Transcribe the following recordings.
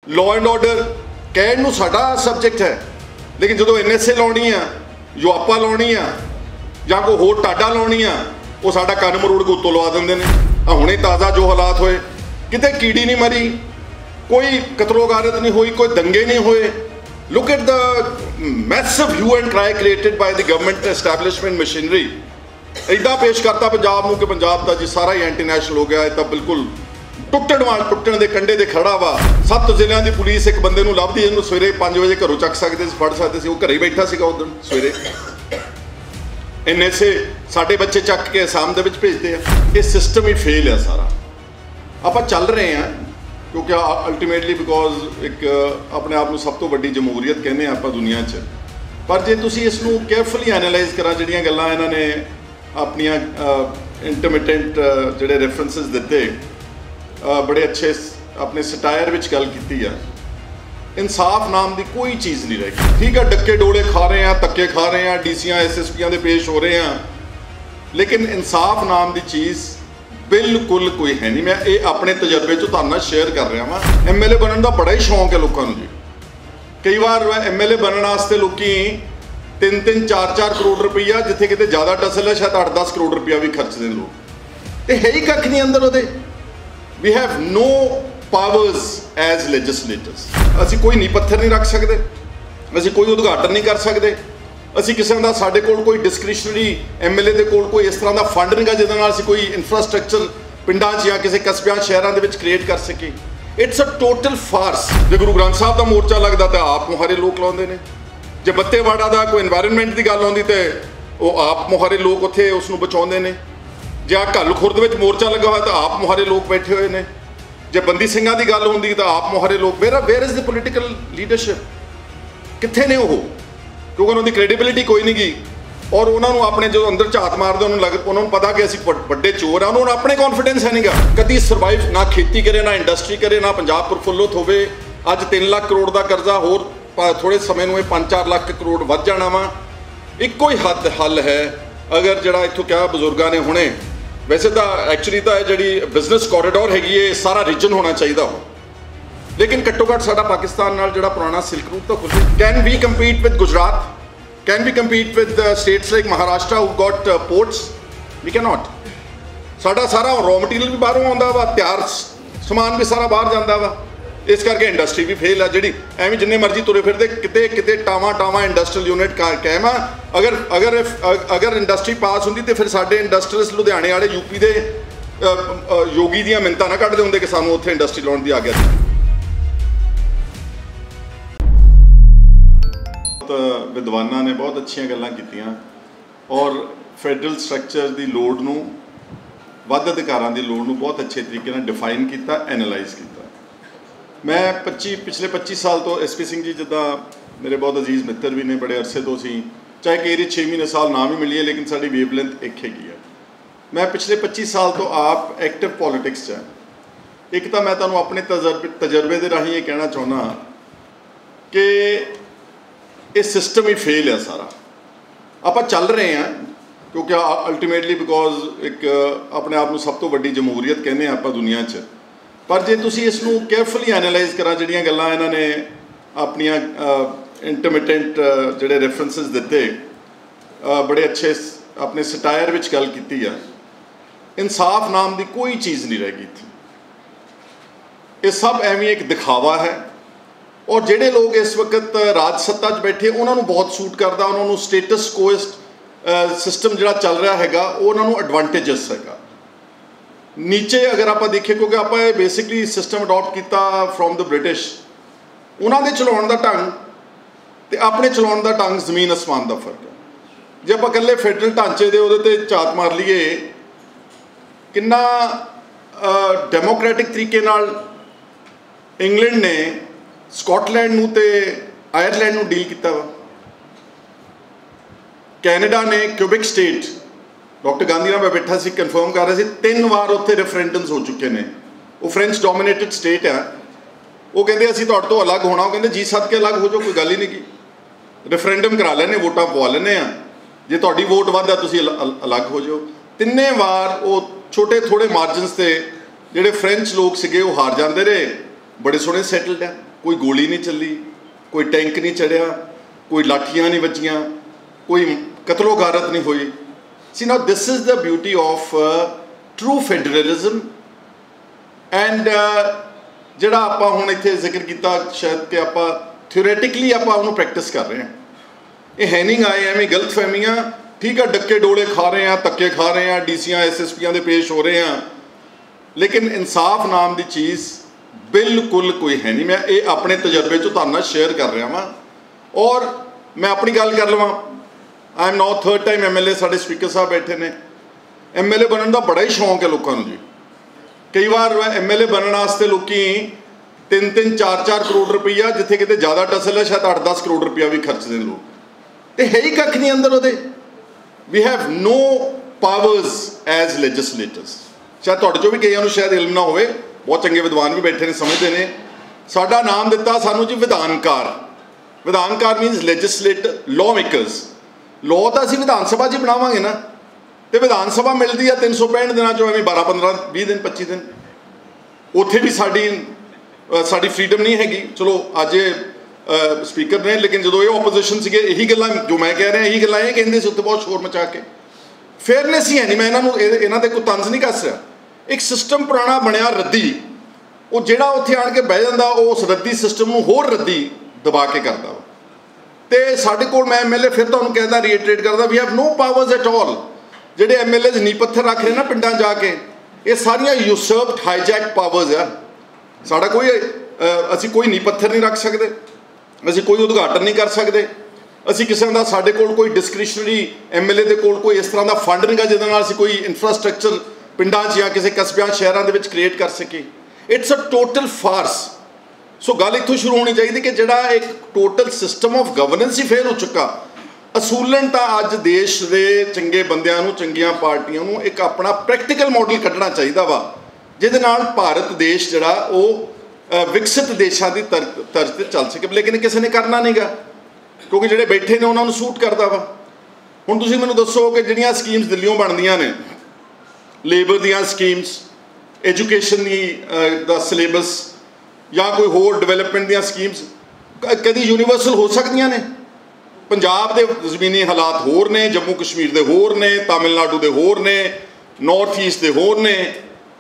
Law and order कहण नूं साडा सब्जैक्ट है, लेकिन जो NSA लाउणी आ, युआपा लाउणी आ जां कोई होर टाडा लाउणी आ, वो साडा कंन मरोड़ के उत्तों लवा दिंदे ने। हुणे ताज़ा जो हालात होए, किते कीड़ी नहीं मरी, कोई कतलो गारत नहीं हुई, कोई दंगे नहीं हुए। Look at the massive hue and cry created by the government establishment machinery. इदा पेश करता पंजाब नूं कि पंजाब दा जी सारा ही एंटी नैशनल हो गया, तो बिल्कुल टुटण दे कंढे ते खड़ा वा। 7 ਜ਼ਿਲ੍ਹਿਆਂ ਦੀ पुलिस एक बंदे नूं लभदी, इहनूं सवेरे 5 वजे घरों चक सकते सी, फड़ सकते सी, वो घरे ही बैठा सीगा उस दिन सवेरे। NSA साडे बच्चे चक के आसाम दे विच भेजदे आ। ये सिस्टम ही फेल है सारा। आपां चल रहे हैं क्योंकि अल्टीमेटली बिकॉज एक अपने आप में सब तो वड्डी जमहूरीयत कहने आप दुनिया च। पर जे तुसी इसनूं केयरफुली एनालाइज करा, जिहड़ियां गल्लां इन्हां ने अपनियां इंटरमिटेंट जिहड़े रेफरेंसिस दिते, बड़े अच्छे अपने सटायर विच गल कीती है। इंसाफ नाम की कोई चीज़ नहीं रहेगी। ठीक है, डक्के डोले खा रहे हैं, धक्के खा रहे हैं, DCआं SSPआं दे पेश हो रहे हैं, लेकिन इंसाफ नाम की चीज़ बिल्कुल कोई है नहीं। मैं ये अपने तजर्बे चों तुहाडे नाल शेयर कर रहा वां। MLA बनने का बड़ा ही शौक है लोगों जी। कई बार MLA बनने वास्ते लोग 3-3, 4-4 करोड़ रुपया, जिथे किते ज़्यादा टसल है शायद 8-10 करोड़ रुपया भी खर्चते हैं लोग, तो है ही कख नहीं अंदर वो। We have no powers as legislators. असी कोई नींह पत्थर नहीं रख सकते, असी कोई उद्घाटन नहीं कर सकते, असी किसी का साढ़े कोल कोई डिस्क्रिशनरी MLA दे कोल कोई इस तरह का फंड नहीं गा जिहदे नाल असी कोई इंफ्रास्ट्रक्चर पिंडां 'च या किसी कस्बियां शहरों के क्रिएट कर सके। It's a total farce. जो गुरु ग्रंथ साहब का मोर्चा लगता तो आप मुहारे लोग लाउंदे ने, जे बत्तेवाड़ा का कोई एनवायरनमेंट की गल आउंदी तो वो आप मुहारे लोग उत्थे उसनूं बचाउंदे ने, जे घल खुरद विच मोर्चा लगा हुआ तो आप मुहारे लोग बैठे हुए हैं, जे बंदी सिंघां की गल होंदी तो आप मुहारे लोग। Where is the political leadership? कित्थे ने वो? क्योंकि उन्होंने क्रेडिबिलिटी कोई नहीं गई, और उन्होंने अपने जो अंदर झात मारते उन्होंने पता कि असीं बड़े चोर हैं, उन्होंने अपने कॉन्फिडेंस है नहीं गा। कभी सर्वाइव ना खेती करे, ना इंडस्ट्री करे, ना पंजाब प्रफुल्लित होवे। अज 3 लाख करोड़ का कर्जा होर थोड़े समय में 5-4 लाख करोड़ वध जाना वा। एको ही हल है, अगर जरा इत्थों क्या बजुर्गों ने हुणे, वैसे तो एक्चुअली तो जी बिजनेस कॉरीडोर हैगी है, सारा रीजन होना चाहिए हो, लेकिन घट्टो घट्ट साडा पाकिस्तान नाल जिहड़ा पुराना सिल्क रूट तो खुले। Can we compete with Gujarat? Can we compete with states like Maharashtra who got ports? We can not. साडा सारा रॉ मटीरियल भी बाहरों आउंदा वा, तैयार समान भी सारा बाहर जांदा वा, इस करके इंडस्ट्री भी फेल है। जी एवं जिन्ने मर्जी तुरे फिरते, किते किते टावा इंडस्ट्रीयल यूनिट कायम आ। अगर इंडस्ट्री पास होंगी तो फिर साडे इंडस्ट्रीज लुधियाने वाले यूपी के योगी दियां मिन्नतां ना कटदे हुंदे कि सानूं उत्थे इंडस्ट्री लाउण दी आ गया। विद्वानां ने बहुत अच्छियां गल्लां कीतियां और फैडरल स्ट्रक्चर की लोड़ नूं, वध अधिकारां की लोड़ नूं बहुत अच्छे तरीके नाल डिफाइन किया, एनालाइज किया। मैं पिछले 25 साल तो SP सिंह जी जिदा मेरे बहुत अजीज़ मित्र भी ने, बड़े अरसे तो सी, चाहे कई 6 महीने साल ना भी मिली है, लेकिन साड़ी वेवलेंथ एक हैगी है। मैं पिछले 25 साल तो आप एक्टिव पॉलिटिक्स च है। एक तो मैं तुहानूं अपने तजर्बे के राही ये कहना चाहुंदा कि ये सिस्टम ही फेल है सारा। आपां चल रहे हैं क्योंकि अल्टीमेटली बिकॉज एक अपने आप में सब तो वड्डी जमहूरीयत कहने आप दुनिया च। पर जे तुसी इसनूं केयरफुली एनालाइज करा, जिहड़ियां गल्लां इन्हां ने अपनियां इंटरमिटेंट जिहड़े रेफरेंसिस दिते, बड़े अच्छे अपने सटायर विच गल कीती है। इंसाफ नाम की कोई चीज़ नहीं रहेगी इत्थे। ये सब एवें एक दिखावा है, और जिहड़े लोग इस वक्त राज सत्ता च बैठे उन्होंने बहुत सूट करता, उन्होंने स्टेटस कोस्ट सिस्टम जिहड़ा चल रहा हैगा उन्होंने एडवांटेजस हैगा। नीचे अगर आप देखिए, क्योंकि आप बेसिकली सिस्टम अडॉप्ट किया फ्रॉम द ब्रिटिश, उन्होंने चलाने का ढंग तो अपने चलाने का ढंग जमीन आसमान का फर्क है। जे आप कल्ले फैडरल ढांचे दे उहदे ते झात मार लीए, किन्ना डेमोक्रेटिक तरीके नाल इंग्लैंड ने स्कॉटलैंड नूं ते आयरलैंड नूं डील किया वा। कैनेडा ने क्यूबिक स्टेट, डॉक्टर गांधी नाल मैं बैठा सी, कन्फर्म कर रहे थे 3 बार उत्थे रेफरेंडम्स हो चुके हैं। वो फ्रेंच डोमिनेटेड स्टेट है, वो कहते असीं तुहाडे तो अलग होना, वो कहते जी सद के अलग हो जाओ, कोई गल ही नहीं की, रेफरेंडम करा लेने, वोटां पवा लेने आ, जे तुहाडी वोट वध है तुसीं अलग हो जाओ। 3 बार वो छोटे थोड़े मार्जिनस से जिहड़े फ्रेंच लोग सीगे वो हार जाते रहे, बड़े सोहने सैटल्ड है। कोई गोली नहीं चली, कोई टैंक नहीं चढ़िया, कोई लाठियाँ नहीं बजियाँ, कोई कतलो गारत नहीं हुई। See now this is the beauty of true federalism. And ਜਿਹੜਾ ਆਪਾਂ ਹੁਣ ਇੱਥੇ ਜ਼ਿਕਰ ਕੀਤਾ ਸ਼ਾਇਦ ਕਿ ਆਪਾਂ ਥਿਓਰੈਟਿਕਲੀ ਆਪਾਂ ਉਹਨੂੰ ਪ੍ਰੈਕਟਿਸ ਕਰ ਰਹੇ ਹਾਂ, ਇਹ ਹੈ ਨਹੀਂ ਆਏ ਐਵੇਂ ਗਲਤ ਫਹਿਮੀਆਂ। ਠੀਕ ਆ, ਡੱਕੇ ਡੋਲੇ ਖਾ ਰਹੇ ਹਾਂ, ਧੱਕੇ ਖਾ ਰਹੇ ਹਾਂ, ਡੀਸੀਆਂ ਐਸਐਸਪੀਆਂ ਦੇ ਪੇਸ਼ ਹੋ ਰਹੇ ਹਾਂ, ਲੇਕਿਨ ਇਨਸਾਫ ਨਾਮ ਦੀ ਚੀਜ਼ ਬਿਲਕੁਲ ਕੋਈ ਹੈ ਨਹੀਂ। ਮੈਂ ਇਹ ਆਪਣੇ ਤਜਰਬੇ 'ਚੋਂ ਤੁਹਾਡੇ ਨਾਲ ਸ਼ੇਅਰ ਕਰ ਰਿਹਾ ਵਾਂ। ਔਰ ਮੈਂ ਆਪਣੀ ਗੱਲ ਕਰ ਲਵਾਂ, I am now 3rd time MLA। ਸਾਡੇ ਸਪੀਕਰ ਸਾਹਿਬ ਬੈਠੇ ਨੇ। MLA ਬਣਨ ਦਾ ਬੜਾ ਹੀ ਸ਼ੌਂਕ ਹੈ ਲੋਕਾਂ ਨੂੰ ਜੀ। कई बार MLA बनने वास्ते लोग 3-3 4-4 करोड़ रुपया, जिथे किते ज़्यादा टसल है शायद 8-10 करोड़ रुपया भी खर्चते हैं लोग, तो है ही कख नहीं अंदर वो। We have no powers as legislators. शायद तुहाडे चों भी कईयां नूं शायद इल्म ना होवे, बहुत चंगे विद्वान भी बैठे ने, समझते हैं। साडा नाम दिता सानूं जी विधानकार। विधानकार मीनस लेजिसलेटर, लॉ मेकरस। लॉ तो असीं विधान सभा 'च बनावांगे ना, तो विधान सभा मिलती है 365 दिनों चो, एवं 12-15 20 दिन 25 दिन। उत्थे भी साड़ी फ्रीडम नहीं हैगी। चलो अज स्पीकर ने, लेकिन जो ये ओपोजिशन से यही गल्लां जो मैं कह रहा यही गल्लां ये कहते से उत्ते बहुत शोर मचा के फेयरनैस ही है नहीं। मैं इन्हां ते कोई तंज नहीं कस रहा। एक सिस्टम पुराना बनया रद्दी, वो जिहड़ा उत्थे आण के बह जांदा, उस रद्दी सिस्टम नूं होर रद्दी दबा के करदा वा। ते साडे कोल, मैं MLA फिर तुहानूं कहदा, रीइटरेट करदा, we have no powers at all. ਜਿਹੜੇ MLAs नींह पत्थर रख रहे ना पिंडां जाके, ये सारियां यूसर्प्ड हाईजैक पावर्स आ। साडा कोई असीं कोई नींह पत्थर नहीं रख सकते, असीं कोई उद्घाटन नहीं कर सकते, असीं किसी का, साडे कोल कोई डिस्क्रिशनरी MLA दे कोल कोई इस तरह का फंड नहीं गा जिहदे नाल असीं कोई इंफ्रास्ट्रक्चर पिंडां 'च या किसी कस्बियां शहरां दे विच क्रिएट कर सके। It's a total farce. So गल इत्थों शुरू होनी चाहिए कि जिहड़ा एक टोटल सिस्टम ऑफ गवर्नेंस ही फेल हो चुका। असूलन तो अज देश के चंगे बंदियां नूं, चंगियां पार्टियां नूं एक अपना प्रैक्टिकल मॉडल कढ़ना चाहिए वा, जिहदे नाल भारत देश जिहड़ा वो विकसित देशों की तर्ज ते चल सके। लेकिन किसी ने करना नहीं गा, क्योंकि जिहड़े बैठे ने उन्होंने सूट करता वा। हुण तुसीं मैनूं दसो कि जिहड़ियां स्कीम्स दिल्लियों बनदियां ने, लेबर दियां स्कीम्स, एजुकेशन दा सिलेबस या कोई होर डिवेलपमेंट दियां स्कीम्स कदी यूनीवर्सल हो सकदियां ने? पंजाब के जमीनी हालात होर ने, जम्मू कश्मीर के होर ने, तमिलनाडु के होर ने, नॉर्थ ईस्ट के होर ने,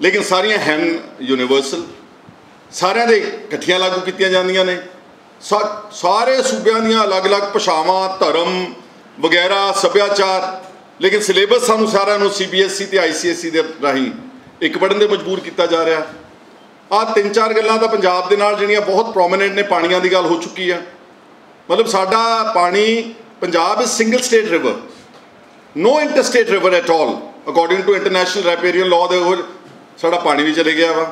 लेकिन सारियां हैं यूनीवर्सल। सारियां दे इकट्ठियां लागू कीतियां जांदियां ने। सारे सूबियां दियां अलग अलग भाषावां, धर्म वगैरह, सभ्याचार, लेकिन सिलेबस सानूं सारियां नूं CBSE ते ICSE दे राहीं एक पढ़न दे मजबूर किया जा रहा। आ 3-4 गल्लां तां पंजाब दे नाल जिहड़ियां बहुत प्रोमिनेंट ने। पाणियां दी गल हो चुकी है, मतलब साडा पानी, Punjab is single state river, no interstate river at all according to international riparian law. साडा पानी भी चले गया वा।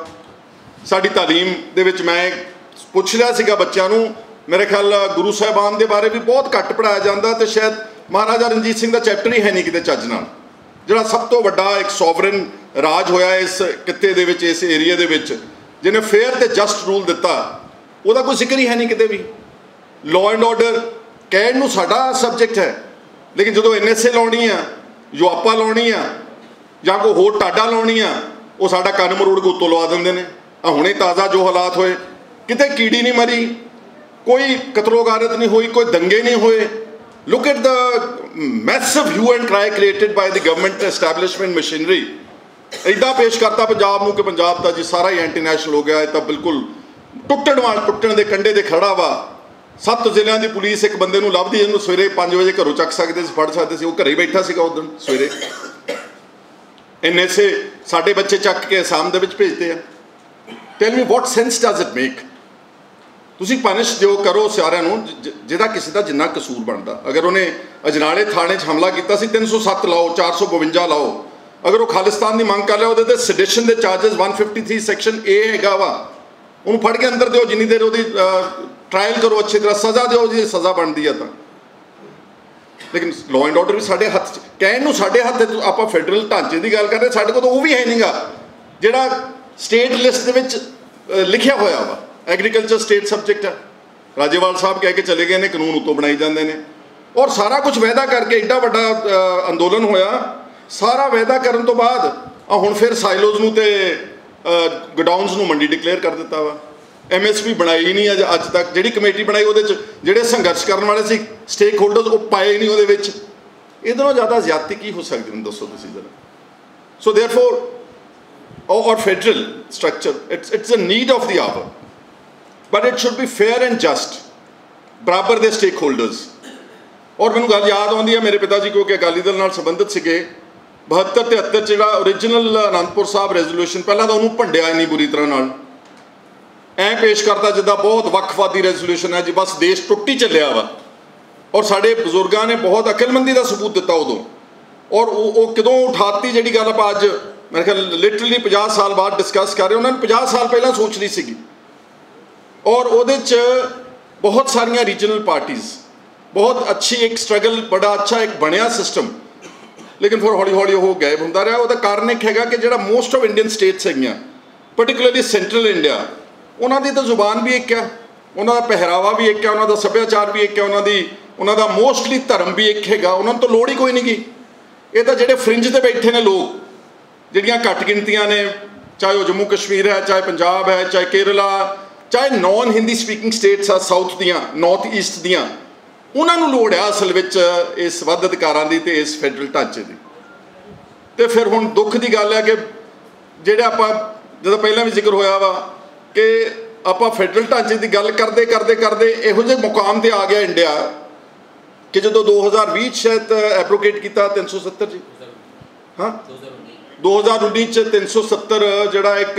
साडी तालीम दे विच मैं पुछ रहा सीगा बच्चों नूं, मेरे ख्याल गुरु साहिबान दे बारे भी बहुत घट पढ़ाया जाता, तो शायद महाराजा रणजीत सिंह का चैप्टर ही है नहीं किते चज नाल, जिहड़ा सब तो वड्डा एक सॉवरन राज होया इस किते दे विच, इस एरिया दे विच, जिन्हें फेयर ते जस्ट रूल दिता, उहदा कोई जिक्र ही है नहीं किते भी। लॉ एंड ऑर्डर कहण नूं साडा सबजैक्ट है, लेकिन जो NSA लाउणी आ, युआपा लाउणी आ, या कोई होर टाडा लाउणी आ, वो साडा कन मरोड़ के उत्तों लवा दिंदे ने। हुणे ताज़ा जो हालात होए, किते कीड़ी नहीं मरी, कोई कतलो गारत नहीं हुई, कोई दंगे नहीं हुए। Look at the massive hue and cry created by the government establishment machinery. इदा पेश करता पंजाब नूं कि पंजाब तो जी सारा ही एंटी नैशनल हो गया, तो बिल्कुल टुटण के कंढे ते खड़ा वा। 7 ਜ਼ਿਲ੍ਹਿਆਂ की पुलिस एक बंदे नूं लभदी, जिन्होंने सवेरे 5 वजे घरों चक सकते सी, फड़ सकते सी, वो घरे ही बैठा सीगा उस दिन सवेरे। NSA साडे बच्चे चक के असाम दे विच भेजते हैं। Tell me what sense does it make? तुसीं पनिश जो करो सारिਆਂ ਨੂੰ, जिहदा किसी का जिन्ना कसूर बनता। अगर उन्हें अजनाले थाने हमला किया 307 लाओ, 452 लाओ। अगर वो खालिस्तान की मंग कर लिया, वो सडिशन के चार्जिस 153 सैक्शन A हैगा वा, उन्होंने फड़ के अंदर दो, जिन्नी देर वो ट्रायल करो, अच्छी तरह सज़ा दो, जी सज़ा बनती है। तो लेकिन लॉ एंड ऑर्डर भी साढ़े हथ कहण नूं साढ़े हथ, आप फैडरल ढांचे की गल कर रहे, साढ़े को तो वो भी है नहीं गा जिहड़ा स्टेट लिस्ट दे विच लिखिया होया वा। एग्रीकल्चर स्टेट सबजैक्ट है। राजेवाल साहब कह के चले गए ने, कानून उत्तों बनाई जाते हैं, और सारा कुछ वायदा करके एडा वड्डा अंदोलन होया। सारा वायदा करन तो बाद हुण फिर साइलोज नूं ते गोडाउन्स नूं मंडी डिक्लेयर कर दिता वा। MSP बनाई नहीं अज तक, जिहड़ी कमेटी बनाई उहदे च जिहड़े संघर्ष करने वाले सी स्टेक होल्डर्स वो पाए नहीं उहदे विच। इहदे नालों ज़्यादा ज़्यादती की हो सकदी है दसो तुसीं जरा। सो देयरफोर और federal structure it's a need of the hour, but it should be fair and just, बराबर दे स्टेक होल्डर्स। और मैनूं गल याद आउंदी है, मेरे पिता जी क्योंकि अकाली दल नाल संबंधित सीगे, 72-73 ਜਿਹੜਾ ओरिजिनल आनंदपुर साहब रेजोल्यूशन पहला तो उन्होंने भंडिया इन्नी बुरी तरह नाल ऐ पेश करता जिद्दां बहुत वक्फवादी रेजोल्यूशन है जी, बस देश टुट ही चलिया वा। और साडे बजुर्गों ने बहुत अकलमंदी का सबूत दिता उदों, और वो कदों उठाती जी गल आप अज मेरे ख्याल लिटरली 50 साल बाद डिस्कस कर रहे, उन्होंने 50 साल पहला सोच ली सी। और उहदे च बहुत सारिया रीजनल पार्टीज़, बहुत अच्छी एक स्ट्रगल, बड़ा अच्छा एक बनया सिस्टम, लेकिन फिर हौली हौली वो गायब होंदा रहा। उसका कारण एक है कि जो मोस्ट ऑफ इंडियन स्टेट्स है, पर्टिकुलरली सेंट्रल इंडिया, उन्होंने तो जुबान भी एक है, उन्होंने पहरावा भी एक है, उन्होंने सभ्याचार भी एक है, उन्होंने मोस्टली धर्म भी एक है, उन्होंने तो लोड़ ही कोई नहीं गी। ये तो जो फ्रिंज से बैठे ने लोग, जिहड़ियां घट गिनतियां ने, चाहे वो जम्मू कश्मीर है, चाहे पंजाब है, चाहे केरला, चाहे नॉन हिंदी स्पीकिंग स्टेट्स आ साउथ दियां, नॉर्थ ईस्ट दियां, उन्होंने लोड़ है असल विच इस वध अधिकारां दी ते इस फैडरल ढांचे दी। तो फिर हुण दुख की गल है कि जिहड़े आपां जदों पहलां भी जिक्र होया वा कि आपां फैडरल ढांचे की गल करते करते करते इहो जिहे मुकाम ते आ गया इंडिया कि जदों 2020 शायद एब्रोगेट किया 370 जी, हाँ 2019 370 जिहड़ा एक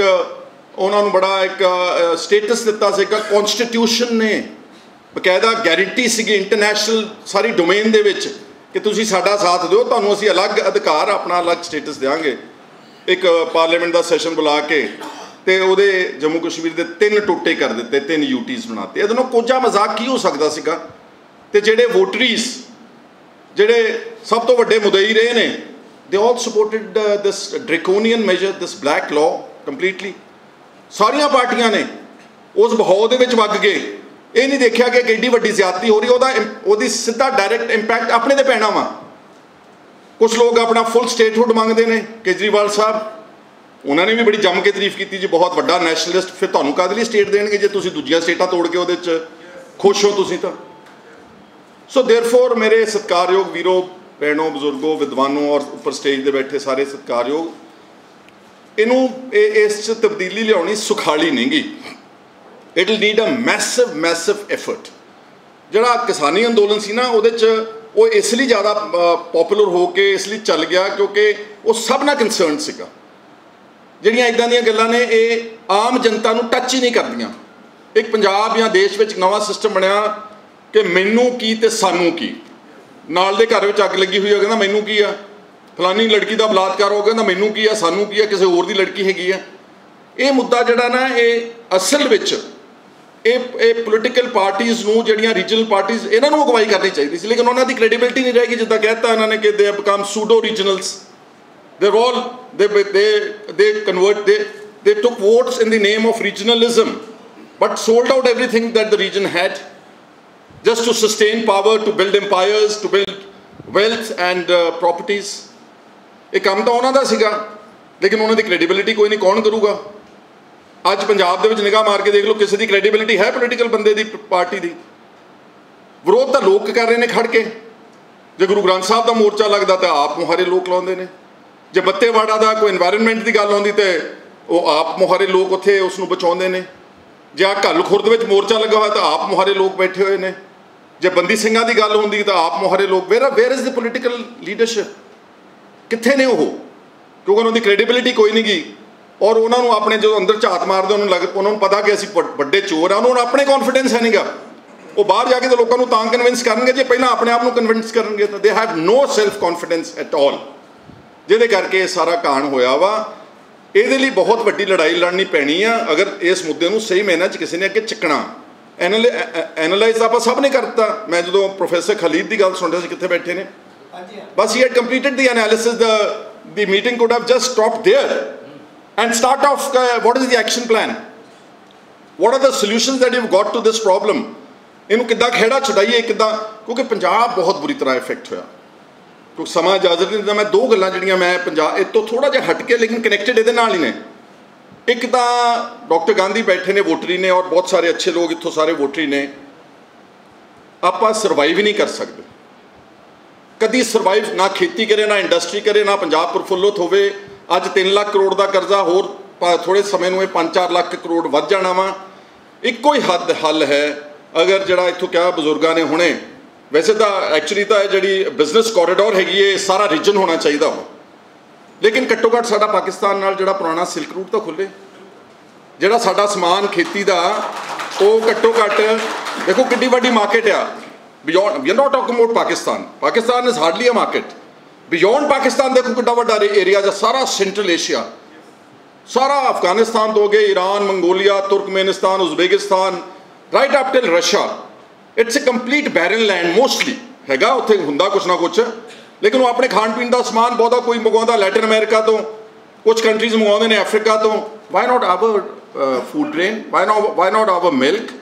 उन्होंने बड़ा एक स्टेटस दिता सीगा कॉन्स्टिट्यूशन ने, बकायदा गारंटी सी इंटरनैशनल सारी डोमेन दे विच कि तुसीं साडा साथ दिओ, तुहानूं असीं अलग अधिकार अपना अलग स्टेटस देंगे। एक पार्लीमेंट का सैशन बुला के ते उहदे जम्मू कश्मीर के 3 टोटे कर दिते, 3 यूटीज़ बनाते। इहदे नाल कोझा मजाक की हो सकता सीगा। ते जिहड़े वोटरीज जिहड़े सब तो वड्डे मुदई रहे ने, they all supported this draconian measure, this black law completely. सारियां पार्टियां ने उस बहाव दे विच वग गए, ये नहीं देखा कि एड्डी वड्डी ज्यादती हो रही, वो सीधा डायरैक्ट इंपैक्ट अपने ते पैना वा। कुछ लोग अपना फुल स्टेटहुड मंगते हैं, केजरीवाल साहब उन्होंने भी बड़ी जम के तारीफ की जी, बहुत वड्डा नैशनलिस्ट, फिर तुहानूं काहदे लई स्टेट देणगे जे तुसीं दूजियां स्टेटां तोड़ के उहदे च खुश हो तुसीं तां। सो देयरफोर मेरे सत्कारयोग वीरों, भैनों, बजुर्गों, विद्वानों और उपर स्टेज पर बैठे सारे सत्कारयोग, इनू इस तब्दीली लियाउणी सुखाली नहीं गी। It will need a massive massive effort. जिहड़ा किसानी अंदोलन सी ना, उहदे च वो इसलिए ज़्यादा पॉपूलर हो के इसलिए चल गया क्योंकि वो सब ना कंसर्न सीगा। जिहड़ियां इदां दीयां गल्लां ने ये आम जनता नूं टच ही नहीं करदियां। एक पंजाब या देश विच नवां सिस्टम बनया कि मैनू की ते सानू की, नाल दे घर विच अग लगी हुई है, कहंदा मैनू की आ, फलानी लड़की का बलात्कार हो गया, मैनू की आ, सानू की आ, किसी होर दी लड़की हैगी आ। ये मुद्दा जिहड़ा ना ये असल विच पोलिटिकल पार्टीज़ नूं, जिहड़ियां रीजनल पार्टीज़, इन्हां नूं अगवाई करनी चाहिए सी, लेकिन उन्होंने क्रेडिबिलिटी नहीं रहेगी। जिद्दां कहता इन्होंने कि they become pseudo regionals, they all they convert, they took votes in the name of regionalism but sold out everything that the region had just to sustain power, to build empires, to build wealth and properties. ये काम तो उन्हों का सीगा, लेकिन उन्होंने credibility कोई नहीं, कौन करूँगा। अज पंजाब दे विच निगाह मार के देख लो, किसी की क्रेडिबिलिटी है पोलिटिकल बंदे की, पार्टी की। विरोध तो लोग कर रहे हैं खड़ के। जो गुरु ग्रंथ साहब का मोर्चा लगता तो आप मुहारे लोग लाते हैं, जो बत्तेवाड़ा का कोई एनवायरनमेंट की गल आती तो वो आप मुहारे लोग उत्थे उसनूं बचाते हैं। जे घल खुरद में मोर्चा लगा हुआ तो आप मुहारे लोग बैठे हुए हैं। जे बंदी सिंघां की गल होंदी तो आप मुहारे लोग। Where is the political leadership, कित्थे ने वो, क्योंकि उन्होंने क्रेडिबिलिटी कोई नहीं गई। और उन्होंने अपने जो अंदर झात मारते उन्होंने पता कि असीं वड्डे चोर हैं, उन्होंने अपने कॉन्फिडेंस है नहीं गा। वो बाहर जाके तो लोगों को तां कन्विंस करेंगे जे पहलां अपने आप को कन्विंस करेंगे। तो they have no self confidence at all, जिहदे करके सारा कांड होया वा। इहदे लई बहुत वड्डी लड़ाई लड़नी पैनी आ अगर इस मुद्दे नूं सही मायने च किसी ने अगे चुकना। एनालाइज आप सब ने करता। मैं जो प्रोफैसर खलीद की गल सुन रहा, कितने बैठे ने, बस ही had completed the analysis, the meeting could have just stopped there and start of what is the action plan, what are the solutions that you got to this problem. इनू किद्दां खेड़ा छुड़ाइए किद्दां, क्योंकि पंजाब बहुत बुरी तरह इफेक्ट होया। क्योंकि समा इजाजत नहीं दिंदा। मैं दो गल्लां जिहड़ियां मैं पंजाब इस तो थोड़ा जिहा हट के लेकिन कनैक्टेड इहदे नाल ही ने। एक तो डॉक्टर गांधी बैठे ने वोटरी ने और बहुत सारे अच्छे लोग इत्थों सारे वोटरी ने, आप सर्वाइव ही नहीं कर सकते कभी सर्वाइव ना खेती करे ना इंडस्ट्री करे ना पंजाब प्रफुल्लित होवे। अज 3 लाख करोड़ का करजा होर थोड़े समय में 5-4 लाख करोड़ वध जाना वा। एको ही हल है अगर जरा इत्थों क्या बजुर्गों ने हुणे, वैसे तो एक्चुअली तो जी बिजनेस कॉरीडोर हैगी है सारा रीजन होना चाहिए हो, लेकिन घट्टो घट्ट साडा पाकिस्तान नाल जिहड़ा पुराना सिल्क रूट तो खुले, जिहड़ा साडा समान खेती का वो घट्टो घट्ट देखो किड्डी वड्डी मार्केट आ beyond. We are not talking about Pakistan, Pakistan is hardly a market. Beyond Pakistan देखो कितना वड्डा एरिया जा, सारा सेंट्रल एशिया, सारा अफगानिस्तान तो हो गए, Iran, Mongolia, Turkmenistan, Uzbekistan, right up till Russia. It's a complete barren land mostly हैगा, उत्थे हुंदा कुछ ना कुछ, लेकिन वो अपने खाण पीण का समान बहुता कोई मंगवाउंदा लैटिन अमेरिका तो, कुछ कंट्रीज मंगवाउंदे ने अफ्रीका तो। Why not our food grain, why not our milk,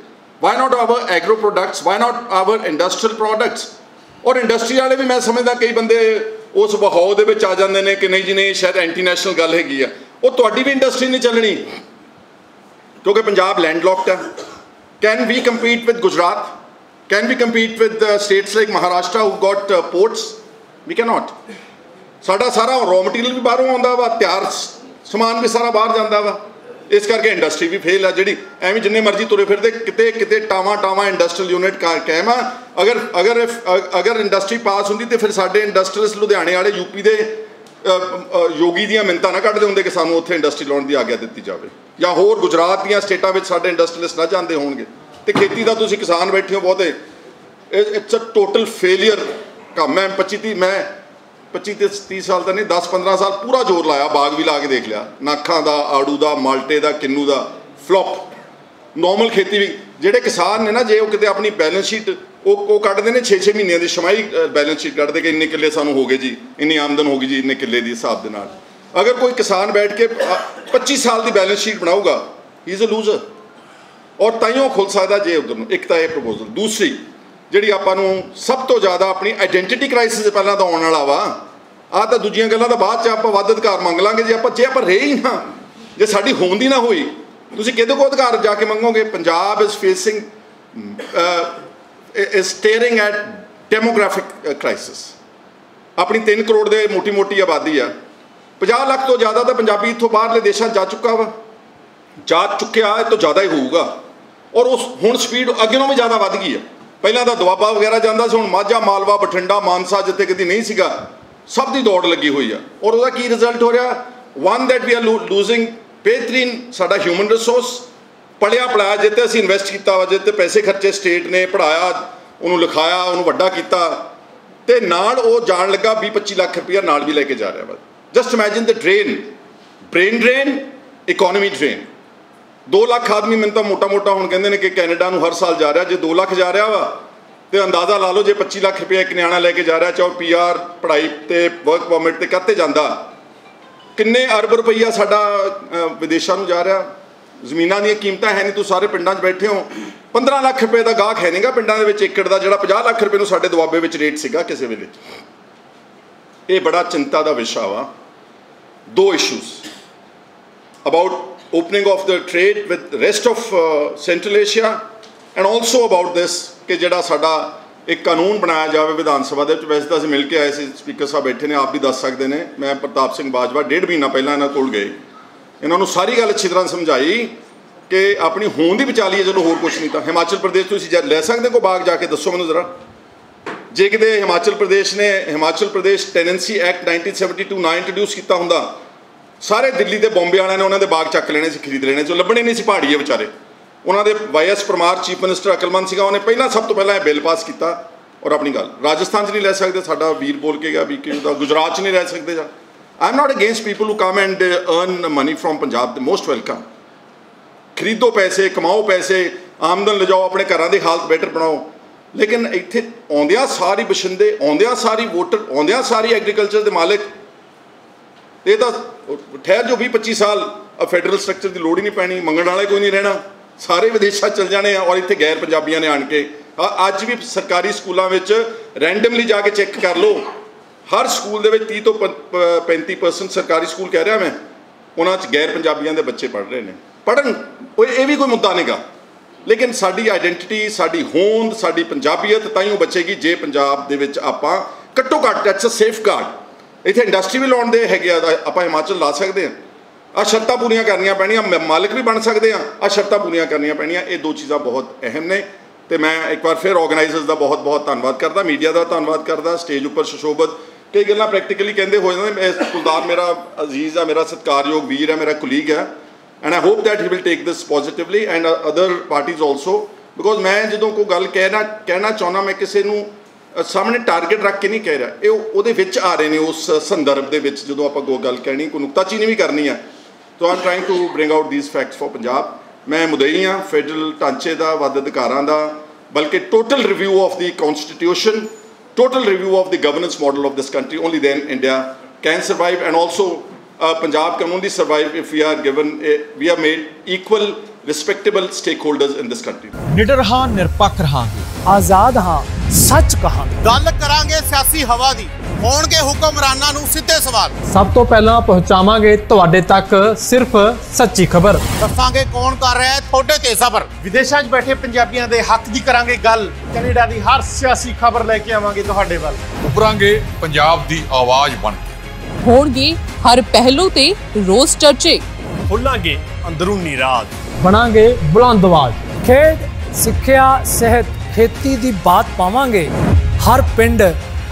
why not our agro products, why not our industrial products. और इंडस्ट्री वाले भी मैं समझदा कई बंदे उस बहाव दे विच आ जांदे ने कि नहीं जी नहीं शायद एंटी नैशनल गल हैगी आ, वो तुहाडी भी इंडस्ट्री नहीं चलनी क्योंकि पंजाब लैंडलॉक्ड है। Can we compete with Gujarat? Can we compete with states like Maharashtra who got ports? We can not. साडा सारा रॉ मटीरियल भी बाहरों आउंदा वा, तैयार समान भी सारा बाहर जांदा वा, इस करके इंडस्ट्री भी फेल है जी। एवं जिन्ने मर्जी तुरे फिरते किते किते टावा इंडस्ट्रियल यूनिट कायम आ। अगर अगर अगर इंडस्ट्री पास होंगी तो फिर साडे इंडस्ट्रीलिस्ट लुधियाने वाले यूपी के योगी दियां मिन्नतां ना कटदे हुंदे कि सानूं उत्थे इंडस्ट्री लाउण दी आग्या दित्ती जावे, या होर गुजरात दियां स्टेटां विच साडे इंडस्ट्रीलिस्ट ना जांदे होणगे। ते खेती दा तुसीं किसान बैठे हो बहुते, इट्स अ टोटल फेलियर काम है। 25-30 साल तो नहीं 10-15 साल पूरा जोर लाया, बाग भी ला के देख लिया, नाखा का, आड़ू का, माल्टे का, किन्नू का, फ्लॉप। नॉर्मल खेती भी जोड़े किसान ने ना जे वो कितने अपनी बैलेंस शीट वो कटते हैं 6-6 महीनों की छमाही बैलेंस शीट कटते कि इन्ने किले सानू हो गए जी, इन्नी आमदन होगी जी इन्ने किले के हिसाब के नाल। अगर कोई किसान बैठ के 25 साल की बैलेंस शीट बनाऊगा ही इज़ अ लूजर। और ताइयों खुल सकता जे उधर एक तो यह प्रपोजल। दूसरी जी आपां सब तो ज़्यादा अपनी आइडेंटिटी क्राइसिस पहला तो आने वाला वा, आ तो दूजियां गल्लां तो बाद च आपां वध अधिकार मंग लांगे जे आपां रहे ही ना, जे साडी होंद ही ना हुई तुसीं किहदे कोल अधिकार जाके मंगोगे। Punjab is facing is staring at demographic crisis. अपनी 3 करोड़ के मोटी मोटी आबादी आ, 50 लाख तो ज़्यादा तो पंजाबी इत्थों बाहरले देशों जा चुका वा, जा चुकिया तो ज़्यादा ही होऊगा। और उस हुण स्पीड अगे भी ज़्यादा वध गई है। पहला तो दुआबा वगैरह जाता से, हुण माझा, मालवा, बठिंडा, मानसा जिथे कभी नहीं सीगा, सब की दौड़ लगी हुई है। और उसका की रिजल्ट हो रहा? One that we are losing बेहतरीन साडा ह्यूमन रिसोर्स, पढ़िया पढ़ाया जिते असीं इन्वैसट किया वा, जिते पैसे खर्चे स्टेट ने, पढ़ाया उन्होंने, लिखाया उन्होंने, वड्डा किया, ते नाल वो जान लगा 20-25 लाख रुपया नाल भी लैके जा रहा वा। Just imagine the drain, brain drain, economy drain. 2 lakh आदमी मैंने तो मोटा मोटा हुण कहंदे ने कि कैनेडा नूं हर साल जा रहा, जे 2 लाख जा रहा वा तो अंदाज़ा ला लो जे 25 लाख रुपया एक न्याणा लैके जा रहा, चाहे PR पढ़ाई ते वर्क परमिट ते करते जाता, किन्ने अरब रुपया साडा विदेशों में जा रहा। जमीनों दी कीमतां है नहीं, तुम सारे पिंडां 'च बैठे हो, 15 लाख रुपए का गाहक है नहींगा पिंडां दे विच एकड़ का, जिहड़ा 50 लाख रुपए नूं साडे दुआबे विच रेट सीगा किसी वेले। ये बड़ा चिंता का विषय वा। 2 issues about opening of the trade with rest of Central Asia and also about this कि जिहड़ा साडा एक कानून बनाया जाए विधान सभा दे। वैसे तो असीं मिल के आए सी, स्पीकर साहब बैठे ने, आप भी दस सकते हैं। मैं प्रताप सिंह बाजवा 1.5 महीना पहला इन्हां कोल गए, इन्होंने सारी गल अच्छी तरह समझाई कि अपनी होंद ही बचा ली है, चलो होर कुछ नहीं। तो हिमाचल प्रदेश तुसीं लै सकदे को बाग जाके दसो मैनूं जरा, जे किते हिमाचल प्रदेश टेनेंसी एक्ट 1972 ना इंट्रोड्यूस किया हुंदा, सारे दिल्ली के बॉम्बे वाले ने उन्होंने बाग चक लेने से, खरीद लेने से, लभने नहीं सी पहाड़ी है बेचारे। उन्होंने YS परमार चीफ मिनिस्टर अकलमंद सीगा, उन्हें पहला सब तो पहला यह बिल पास किया और अपनी गल राजस्थान नहीं लै सकते, साडा वीर बोल के गया BKU का, गुजरात नहीं रह सकते जा। I am not against people who come and earn money from Punjab, the most welcome. खरीदो पैसे, कमाओ पैसे, आमदन ले जाओ, अपने घरों की हालत बेटर बनाओ। लेकिन इत्थे आउंदियां सारी बशिंदे, आउंदियां सारी वोटर, आउंदियां सारी एग्रीकल्चर के मालिक, ये तो ठहर जो 20-25 साल फैडरल स्ट्रक्चर की लोड़ ही नहीं पैनी, मंगण वाले कोई नहीं रहना, सारे विदेशों चल जाने। और इतने गैर पंजाबियों ने आन के अज भी सरकारी स्कूलों में रैंडमली जाके चेक कर लो, हर स्कूल के 30 तो 35% सरकारी स्कूल कह रहा मैं, ਉਹਨਾਂ 'ਚ ਗੈਰ ਪੰਜਾਬੀਆਂ ਦੇ ਬੱਚੇ ਪੜ੍ਹ ਰਹੇ ਨੇ, ਪੜ੍ਹਨ, ਇਹ ਵੀ ਕੋਈ ਮੁੱਦਾ ਨਹੀਂਗਾ, ਲੇਕਿਨ ਸਾਡੀ ਆਈਡੈਂਟੀਟੀ, ਸਾਡੀ ਹੋਂਦ, ਸਾਡੀ ਪੰਜਾਬੀਅਤ ਤਾਂ ਹੀ ਉਹ ਬਚੇਗੀ ਜੇ ਪੰਜਾਬ ਦੇ ਵਿੱਚ ਆਪਾਂ ਘੱਟੋ ਘੱਟ ਦੈਟਸ ਅ ਸੇਫ ਗਾਰਡ। ਇੱਥੇ ਇੰਡਸਟਰੀ ਵੀ ਲਾਉਣ ਦੇ ਹੈਗੇ ਆ, ਆਪਾਂ ਹਿਮਾਚਲ ਲਾ ਸਕਦੇ ਹਾਂ, ਆਹ ਸ਼ਰਤਾਂ ਪੂਰੀਆਂ ਕਰਨੀਆਂ ਪੈਣੀਆਂ, ਮਾਲਕ ਵੀ ਬਣ ਸਕਦੇ ਹਾਂ, ਆਹ ਸ਼ਰਤਾਂ ਪੂਰੀਆਂ ਕਰਨੀਆਂ ਪੈਣੀਆਂ। ਇਹ ਦੋ ਚੀਜ਼ਾਂ ਬਹੁਤ ਅਹਿਮ ਨੇ ਤੇ ਮੈਂ ਇੱਕ ਵਾਰ ਫਿਰ ਆਰਗੇਨਾਈਜ਼ਰਸ ਦਾ ਬਹੁਤ ਬਹੁਤ ਧੰਨਵਾਦ ਕਰਦਾ, ਮੀਡੀਆ ਦਾ ਧੰਨਵਾਦ ਕਰਦਾ, ਸਟੇਜ ਉੱਪਰ ਸੁਸ਼ੋਭਤ ਕਈ ਗੱਲਾਂ ਪ੍ਰੈਕਟੀਕਲੀ ਕਹਿੰਦੇ ਹੋ ਜਾਂਦੇ। ਕੁਲਦਾਰ ਮੇਰਾ ਅਜ਼ੀਜ਼ ਆ, ਮੇਰਾ ਸਤਿਕਾਰਯੋਗ ਵੀਰ ਹੈ, ਮੇਰਾ ਕੁਲੀਗ ਹੈ, and I hope that he will take this positively and other parties also, because ਮੈਂ ਜਦੋਂ ਕੋਈ ਗੱਲ ਕਹਿਣਾ ਚਾਹੁੰਦਾ, ਮੈਂ ਕਿਸੇ ਨੂੰ ਸਾਹਮਣੇ ਟਾਰਗੇਟ ਰੱਖ ਕੇ ਨਹੀਂ ਕਹਿ ਰਿਹਾ, ਇਹ ਉਹਦੇ ਵਿੱਚ ਆ ਰਹੇ ਨੇ ਉਸ ਸੰਦਰਭ ਦੇ ਵਿੱਚ ਜਦੋਂ ਆਪਾਂ ਕੋਈ ਗੱਲ ਕਹਿਣੀ, ਕੋਈ ਨੁਕਤਾਚੀਨੀ ਵੀ ਕਰਨੀ ਹੈ। So I am trying to bring out these facts for Punjab. ਮੈਂ ਮੁਦਈ ਹਾਂ ਫੈਡਰਲ ਢਾਂਚੇ ਦਾ, ਵੱਧ ਅਧਿਕਾਰਾਂ ਦਾ, ਬਲਕਿ total review of the constitution, total review of the governance model of this country. Only then India can survive, and also Punjab can only survive if we are made equal, respectable stakeholders in this country. निडर हाँ, निरपक्ष रहांगे, आजाद हाँ, सच कहांगे, गल करांगे सियासी हवा दी, होणगे हुक्मरानां नूं सिद्धे सवाल, सब तो पहला पहुंचावांगे तुहाडे तक सिर्फ सच्ची खबर, दसांगे कौन कर रहा है थोड़े ते सबर, विदेशां 'च बैठे पंजाबियां दे हक दी करांगे गल, कनेडा दी हर सियासी खबर लैके आवांगे तुहाडे वल, उभरांगे पंजाब दी आवाज बन के, होणगे हर पहलू ते रोज चर्चे, खोलांगे अंदरूनी राज, बनांगे बुलंद आवाज, खेड सिक्ख्या सेहत खेती दी बात पावांगे, हर पिंड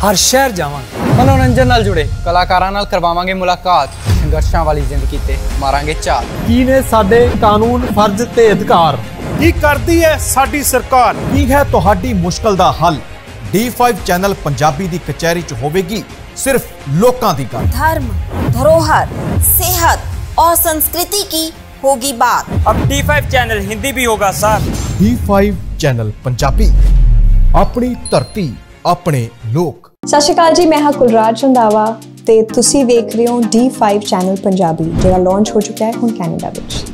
हर शहर जावांगे, मनोरंजन नाल जुड़े कलाकारां नाल करवावांगे मुलाकात, संघर्षां वाली जिंदगी ते मारांगे चाल, की ने साडे कानून फर्ज ते अधिकार, की करदी है साडी सरकार, की है तुहाडी मुश्किल दा हल। D5 चैनल पंजाबी दी कचहरी च होवेगी सिर्फ लोकां दी गल, धर्म, धरोहर, सेहत और संस्कृति की होगी बात। अब D5 चैनल हिंदी भी होगा सर। D5 चैनल पंजाबी, अपनी धरती अपने लोक। सत श्री अकाल जी, मैं हाँ कुलराज रंधावा ते तुसी वेख रहे हो D5 चैनल पंजाबी, जो लॉन्च हो चुका है हुण कैनेडा विच।